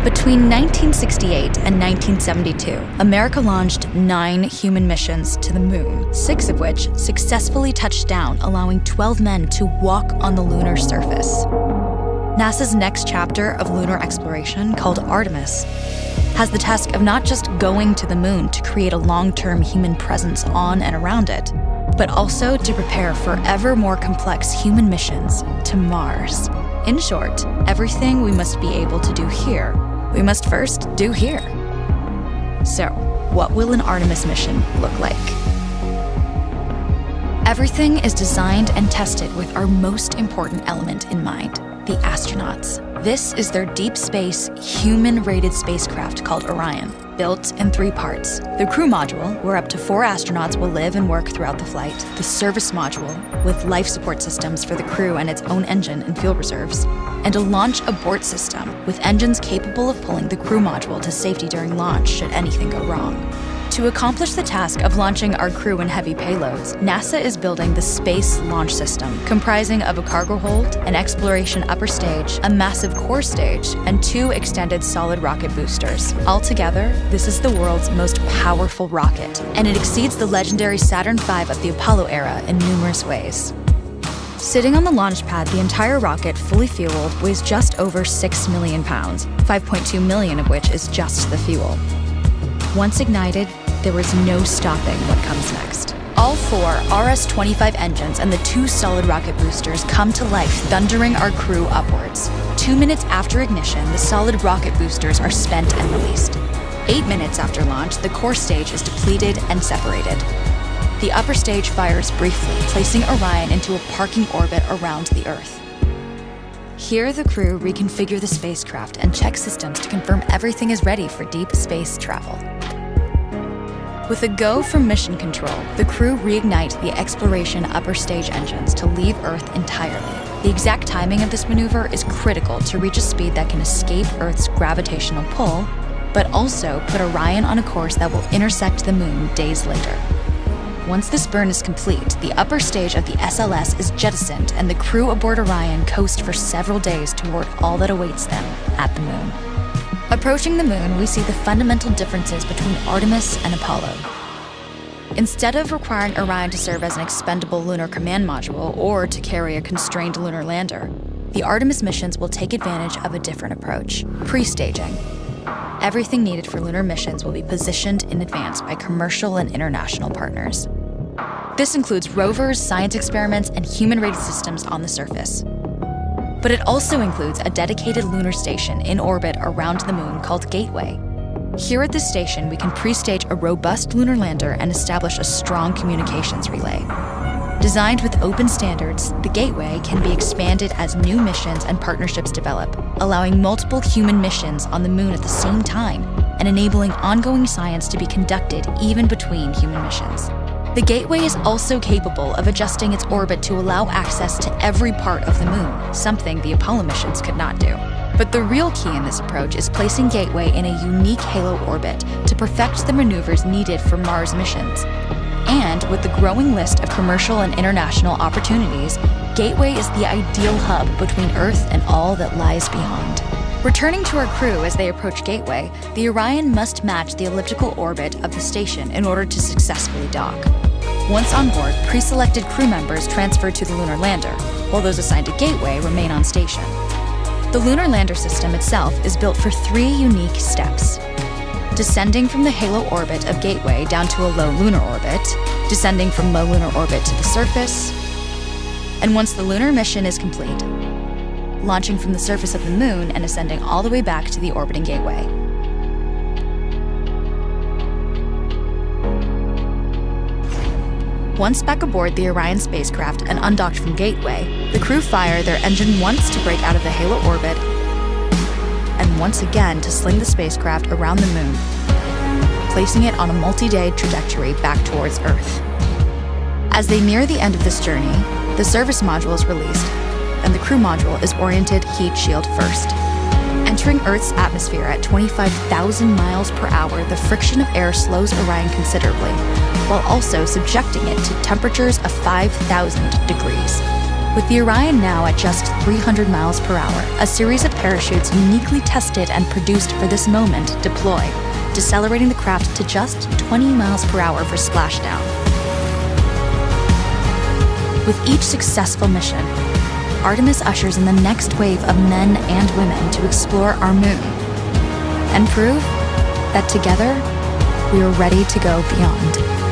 Between 1968 and 1972, America launched 9 human missions to the moon, 6 of which successfully touched down, allowing 12 men to walk on the lunar surface. NASA's next chapter of lunar exploration, called Artemis, has the task of not just going to the moon to create a long-term human presence on and around it, but also to prepare for ever more complex human missions to Mars. In short, everything we must be able to do here, we must first do here. So, what will an Artemis mission look like? Everything is designed and tested with our most important element in mind, the astronauts. This is their deep space, human-rated spacecraft called Orion, built in 3 parts. The crew module, where up to 4 astronauts will live and work throughout the flight. The service module, with life support systems for the crew and its own engine and fuel reserves. And a launch abort system, with engines capable of pulling the crew module to safety during launch should anything go wrong. To accomplish the task of launching our crew and heavy payloads, NASA is building the Space Launch System, comprising of a cargo hold, an exploration upper stage, a massive core stage, and 2 extended solid rocket boosters. Altogether, this is the world's most powerful rocket, and it exceeds the legendary Saturn V of the Apollo era in numerous ways. Sitting on the launch pad, the entire rocket, fully fueled, weighs just over 6 million pounds, 5.2 million of which is just the fuel. Once ignited, there is no stopping what comes next. All 4 RS-25 engines and the 2 solid rocket boosters come to life, thundering our crew upwards. 2 minutes after ignition, the solid rocket boosters are spent and released. 8 minutes after launch, the core stage is depleted and separated. The upper stage fires briefly, placing Orion into a parking orbit around the Earth. Here, the crew reconfigure the spacecraft and check systems to confirm everything is ready for deep space travel. With a go from mission control, the crew reignite the exploration upper stage engines to leave Earth entirely. The exact timing of this maneuver is critical to reach a speed that can escape Earth's gravitational pull, but also put Orion on a course that will intersect the moon days later. Once this burn is complete, the upper stage of the SLS is jettisoned and the crew aboard Orion coast for several days toward all that awaits them at the moon. Approaching the moon, we see the fundamental differences between Artemis and Apollo. Instead of requiring Orion to serve as an expendable lunar command module or to carry a constrained lunar lander, the Artemis missions will take advantage of a different approach: pre-staging. Everything needed for lunar missions will be positioned in advance by commercial and international partners. This includes rovers, science experiments, and human-rated systems on the surface. But it also includes a dedicated lunar station in orbit around the moon called Gateway. Here at this station, we can pre-stage a robust lunar lander and establish a strong communications relay. Designed with open standards, the Gateway can be expanded as new missions and partnerships develop, allowing multiple human missions on the moon at the same time and enabling ongoing science to be conducted even between human missions. The Gateway is also capable of adjusting its orbit to allow access to every part of the moon, something the Apollo missions could not do. But the real key in this approach is placing Gateway in a unique halo orbit to perfect the maneuvers needed for Mars missions. And with the growing list of commercial and international opportunities, Gateway is the ideal hub between Earth and all that lies beyond. Returning to our crew as they approach Gateway, the Orion must match the elliptical orbit of the station in order to successfully dock. Once on board, pre-selected crew members transfer to the lunar lander, while those assigned to Gateway remain on station. The lunar lander system itself is built for 3 unique steps: descending from the halo orbit of Gateway down to a low lunar orbit, descending from low lunar orbit to the surface, and once the lunar mission is complete, launching from the surface of the moon and ascending all the way back to the orbiting Gateway. Once back aboard the Orion spacecraft and undocked from Gateway, the crew fire their engine once to break out of the halo orbit and once again to sling the spacecraft around the moon, placing it on a multi-day trajectory back towards Earth. As they near the end of this journey, the service module is released, and the crew module is oriented heat shield first. Entering Earth's atmosphere at 25,000 miles per hour, the friction of air slows Orion considerably, while also subjecting it to temperatures of 5,000 degrees. With the Orion now at just 300 miles per hour, a series of parachutes uniquely tested and produced for this moment deploy, decelerating the craft to just 20 miles per hour for splashdown. With each successful mission, Artemis ushers in the next wave of men and women to explore our moon and prove that together we are ready to go beyond.